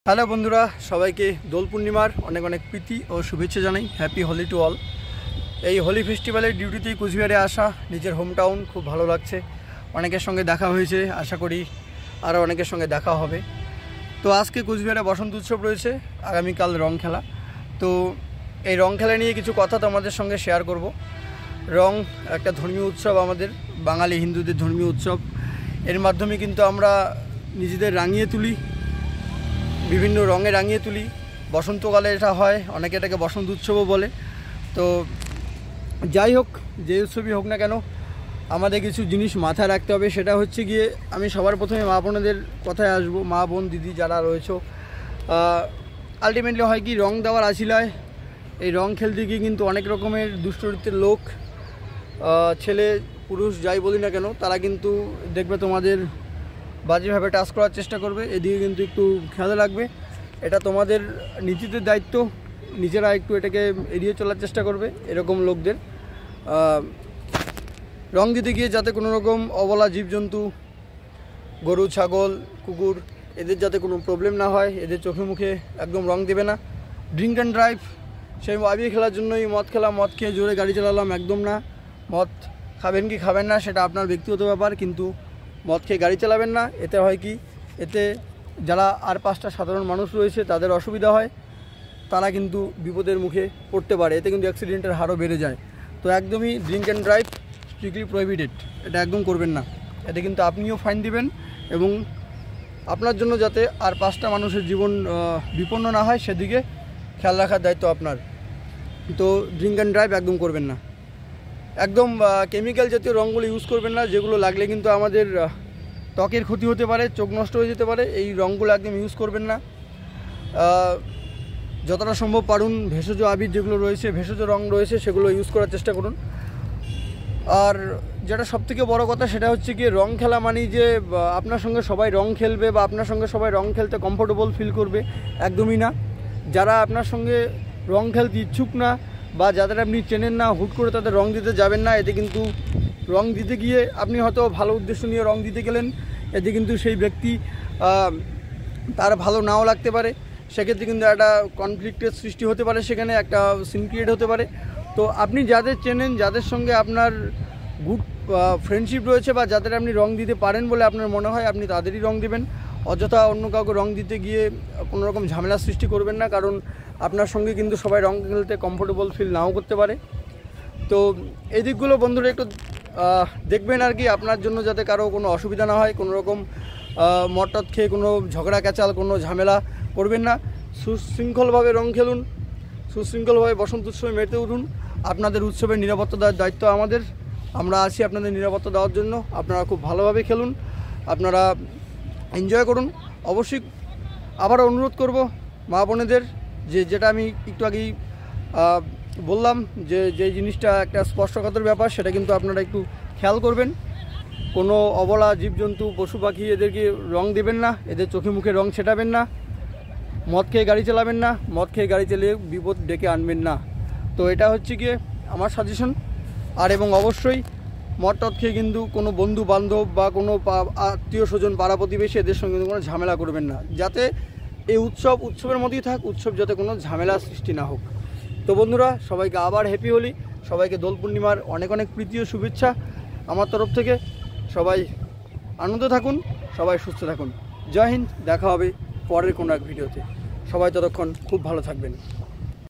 Hello বন্ধুরা, সবাইকে দোল পূর্ণিমার অনেক অনেক প্রীতি ও শুভেচ্ছা জানাই। Happy Holi to all. এই হোলি ফেস্টিভ্যালের ডিউটিতেই কুচবিহারে আসা, নিজের হোম টাউন, খুব ভালো লাগছে। অনেকের সঙ্গে দেখা হয়েছে, আশা করি আরও অনেকের সঙ্গে দেখা হবে। তো আজকে কুচবিহারে বসন্ত উৎসব রয়েছে, আগামীকাল রং খেলা। তো এই রং খেলা নিয়ে কিছু কথা তোমাদের সঙ্গে শেয়ার করব। রং একটা ধর্মীয় উৎসব, আমাদের বাঙালি হিন্দুদের ধর্মীয় উৎসব। এর মাধ্যমে কিন্তু আমরা নিজেদের রাঙিয়ে তুলি, বিভিন্ন রঙে রাঙিয়ে তুলি। বসন্তকালে এটা হয়, অনেকে এটাকে বসন্ত উৎসবও বলে। তো যাই হোক, যে উৎসবই হোক না কেন, আমাদের কিছু জিনিস মাথায় রাখতে হবে। সেটা হচ্ছে গিয়ে, আমি সবার প্রথমে মা বোনেদের কথায় আসবো। মা বোন দিদি যারা রয়েছে, আলটিমেটলি হয় কি, রং দেওয়ার আসিলায় এই রং খেলতে গিয়ে কিন্তু অনেক রকমের দুষ্টচরিত্রের লোক, ছেলে পুরুষ যাই বলি না কেন, তারা কিন্তু দেখবে তোমাদের বাজেভাবে টাচ করার চেষ্টা করবে। এদিকে কিন্তু একটু খেয়াল রাখবে। এটা তোমাদের নীতিদের দায়িত্ব, নিজেরা একটু এটাকে এড়িয়ে চলার চেষ্টা করবে এরকম লোকদের। রং দিতে গিয়ে যাতে কোনো রকম অবলা জীবজন্তু, গরু ছাগল কুকুর, এদের যাতে কোনো প্রবলেম না হয়, এদের চোখে মুখে একদম রং দেবে না। ড্রিঙ্ক অ্যান্ড ড্রাইভ, সেই আবির খেলার জন্যই মদ খেলা, মদ খেয়ে জোরে গাড়ি চালালাম, একদম না। মদ খাবেন কি খাবেন না সেটা আপনার ব্যক্তিগত ব্যাপার, কিন্তু মদ খেয়ে গাড়ি চালাবেন না। এতে হয় কি, এতে যারা আর পাঁচটা সাধারণ মানুষ রয়েছে তাদের অসুবিধা হয়, তারা কিন্তু বিপদের মুখে পড়তে পারে। এতে কিন্তু অ্যাক্সিডেন্টের হারও বেড়ে যায়। তো একদমই drink and drive strictly prohibited, এটা একদম করবেন না। এতে কিন্তু আপনিও ফাইন দিবেন, এবং আপনার জন্য যাতে আর পাঁচটা মানুষের জীবন বিপন্ন না হয় সেদিকে খেয়াল রাখার দায়িত্ব আপনার। তো ড্রিঙ্ক অ্যান্ড ড্রাইভ একদম করবেন না। একদম কেমিক্যাল জাতীয় রঙগুলো ইউজ করবেন না, যেগুলো লাগলে কিন্তু আমাদের ত্বকের ক্ষতি হতে পারে, চোখ নষ্ট হয়ে যেতে পারে। এই রঙগুলো একদম ইউজ করবেন না। যতটা সম্ভব পারুন ভেষজ আবির যেগুলো রয়েছে, ভেষজ রং রয়েছে, সেগুলো ইউজ করার চেষ্টা করুন। আর যেটা সবথেকে বড় কথা, সেটা হচ্ছে কি, রং খেলা মানেই যে আপনার সঙ্গে সবাই রং খেলবে বা আপনার সঙ্গে সবাই রং খেলতে কমফোর্টেবল ফিল করবে, একদমই না। যারা আপনার সঙ্গে রং খেলতে ইচ্ছুক না বা যাদের আপনি চেনেন না, হুট করে তাদের রং দিতে যাবেন না। এতে কিন্তু রং দিতে গিয়ে আপনি হয়তো ভালো উদ্দেশ্য নিয়ে রং দিতে গেলেন, এতে কিন্তু সেই ব্যক্তি তার ভালো নাও লাগতে পারে। সেক্ষেত্রে কিন্তু একটা কনফ্লিক্টের সৃষ্টি হতে পারে, সেখানে একটা সিন ক্রিয়েট হতে পারে। তো আপনি যাদের চেনেন, যাদের সঙ্গে আপনার গুড ফ্রেন্ডশিপ রয়েছে বা যাদের আপনি রং দিতে পারেন বলে আপনার মনে হয়, আপনি তাদেরই রং দেবেন। অযথা অন্য কাউকে রং দিতে গিয়ে কোনো রকম ঝামেলা সৃষ্টি করবেন না, কারণ আপনার সঙ্গে কিন্তু সবাই রং খেলতে কমফোর্টেবল ফিল নাও করতে পারে। তো এই দিকগুলো বন্ধুরা একটু দেখবেন আর কি, আপনার জন্য যাতে কারো কোনো অসুবিধা না হয়। কোনো রকম মটট খেয়ে কোনো ঝগড়া ক্যাচাল, কোনো ঝামেলা করবেন না। সুশৃঙ্খলভাবে রং খেলুন, সুশৃঙ্খলভাবে বসন্ত উৎসবে মেতে উঠুন। আপনাদের উৎসবের নিরাপত্তা দেওয়ার দায়িত্ব আমাদের, আমরা আছি আপনাদের নিরাপত্তা দেওয়ার জন্য। আপনারা খুব ভালোভাবে খেলুন, আপনারা এনজয় করুন। অবশ্যই আবারও অনুরোধ করব মা বোনেদের, যেটা আমি একটু আগেই বললাম, যে জিনিসটা একটা স্পর্শকাতর ব্যাপার, সেটা কিন্তু আপনারা একটু খেয়াল করবেন। কোনো অবলা জীবজন্তু, পশু পাখি, এদেরকে রং দেবেন না, এদের চোখে মুখে রং ছেটাবেন না। মদ খেয়ে গাড়ি চালাবেন না, মদ খেয়ে গাড়ি চালিয়ে বিপদ ডেকে আনবেন না। তো এটা হচ্ছে গিয়ে আমার সাজেশন। আর এবং অবশ্যই মদ টদ খেয়ে কিন্তু কোনো বন্ধু বান্ধব বা কোনো আত্মীয় স্বজন, পাড়া প্রতিবেশী, এদের সঙ্গে কোনো ঝামেলা করবেন না, যাতে এই উৎসবের মধ্যেই থাক, উৎসব যাতে কোনো ঝামেলা সৃষ্টি না হোক। তো বন্ধুরা, সবাইকে আবার হ্যাপি হোলি, সবাইকে দোল পূর্ণিমার অনেক অনেক প্রীতি ও শুভেচ্ছা আমার তরফ থেকে। সবাই আনন্দ থাকুন, সবাই সুস্থ থাকুন। জয় হিন্দ। দেখা হবে পরের কোনো এক ভিডিওতে। সবাই ততক্ষণ খুব ভালো থাকবেন।